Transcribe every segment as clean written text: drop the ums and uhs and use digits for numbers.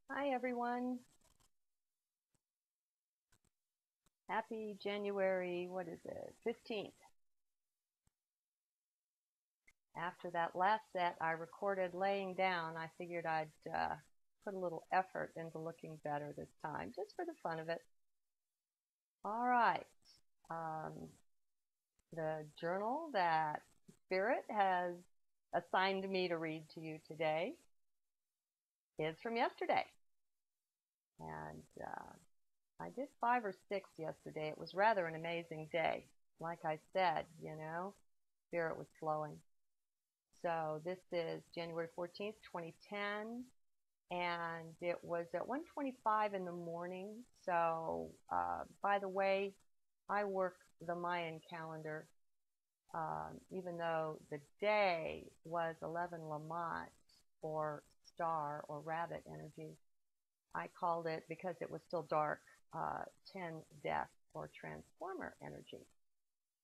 Hi everyone. Happy January, what is it, 15th. After that last set I recorded laying down, I figured I'd put a little effort into looking better this time, just for the fun of it. All right. Um, the journal that Spirit has assigned me to read to you today is from yesterday. And I did 5 or 6 yesterday. It was rather an amazing day. Like I said, Spirit was flowing. So this is January 14th, 2010, and it was at 1:25 in the morning. So, by the way, I work the Mayan calendar, even though the day was 11 Lamont, or star or rabbit energy. I called it, because it was still dark, 10 death or transformer energy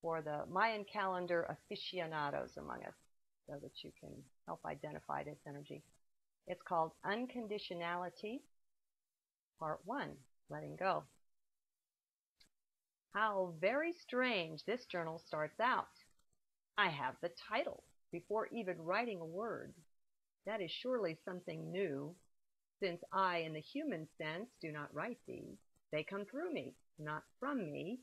for the Mayan calendar aficionados among us, so that you can help identify this energy. It's called Unconditionality, Part 1, Letting Go. How very strange this journal starts out. I have the title before even writing a word. That is surely something new, since I, in the human sense, do not write these. They come through me, not from me,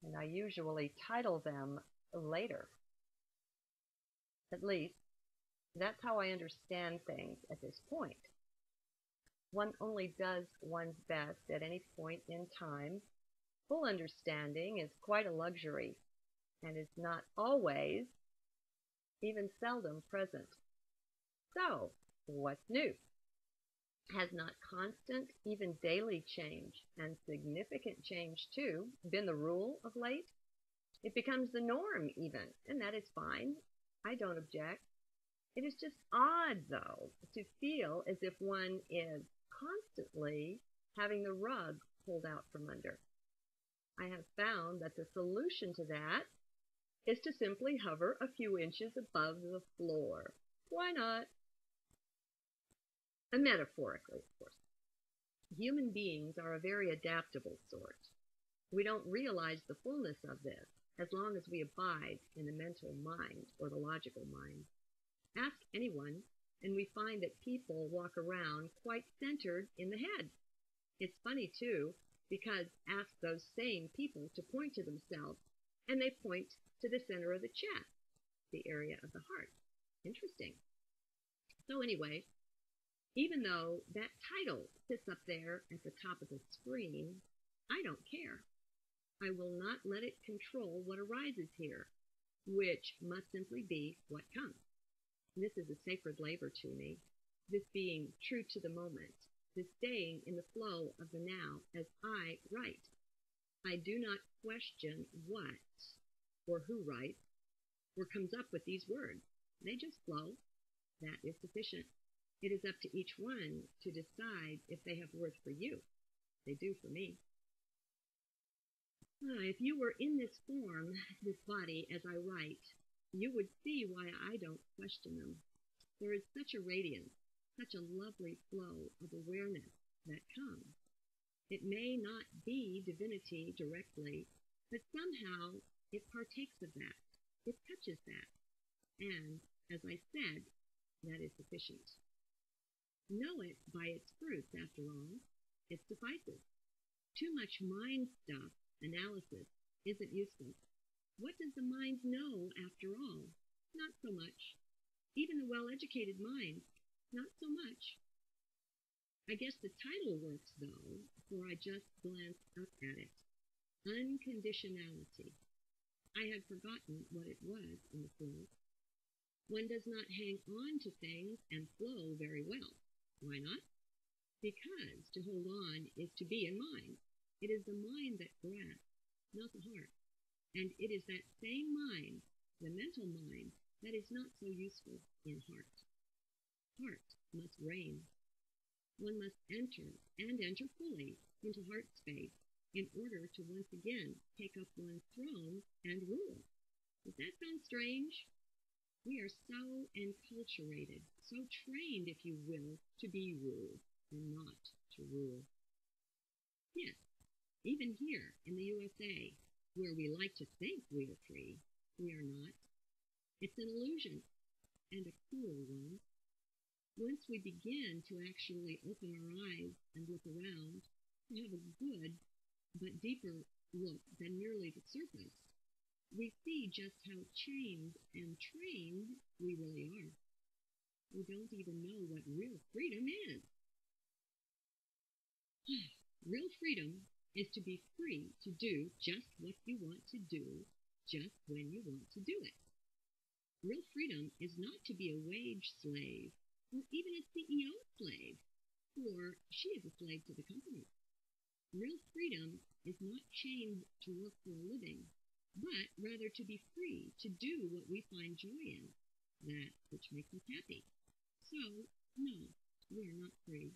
and I usually title them later. At least, that's how I understand things at this point. One only does one's best at any point in time. Full understanding is quite a luxury, and is not always, even seldom, present. So, what's new? Has not constant, even daily change, and significant change too, been the rule of late? It becomes the norm even, and that is fine. I don't object. It is just odd, though, to feel as if one is constantly having the rug pulled out from under. I have found that the solution to that is to simply hover a few inches above the floor. Why not? And metaphorically, of course. Human beings are a very adaptable sort. We don't realize the fullness of this as long as we abide in the mental mind or the logical mind. Ask anyone, and we find that people walk around quite centered in the head. It's funny, too, because ask those same people to point to themselves, and they point to the center of the chest, the area of the heart. Interesting. So anyway, even though that title sits up there at the top of the screen, I don't care. I will not let it control what arises here, which must simply be what comes. This is a sacred labor to me, this being true to the moment, this staying in the flow of the now as I write. I do not question what or who writes or comes up with these words. They just flow. That is sufficient. It is up to each one to decide if they have worth for you. They do for me. If you were in this form, this body, as I write, you would see why I don't question them. There is such a radiance, such a lovely flow of awareness that comes. It may not be divinity directly, but somehow it partakes of that. It touches that. And, as I said, that is sufficient. Know it by its fruits, after all. It suffices. Too much mind stuff, analysis, isn't useful. What does the mind know, after all? Not so much. Even the well-educated mind, not so much. I guess the title works, though, for I just glanced up at it. Unconditionality. I had forgotten what it was in the flow. One does not hang on to things and flow very well. Why not? Because to hold on is to be in mind. It is the mind that grasps, not the heart. And it is that same mind, the mental mind, that is not so useful in heart. Heart must reign. One must enter, and enter fully, into heart space in order to once again take up one's throne and rule. Does that sound strange? We are so enculturated, so trained, if you will, to be ruled. and not to rule. Yes, even here in the USA, where we like to think we are free, we are not. It's an illusion, and a cruel one. Once we begin to actually open our eyes and look around, to have a good but deeper look than merely the surface, we see just how chained and trained we really are. We don't even know what real freedom is. Real freedom is to be free to do just what you want to do, just when you want to do it. Real freedom is not to be a wage slave or even a CEO slave, for she is a slave to the company. Real freedom is not chained to work for a living, but rather to be free to do what we find joy in, that which makes us happy. So, no, we are not free.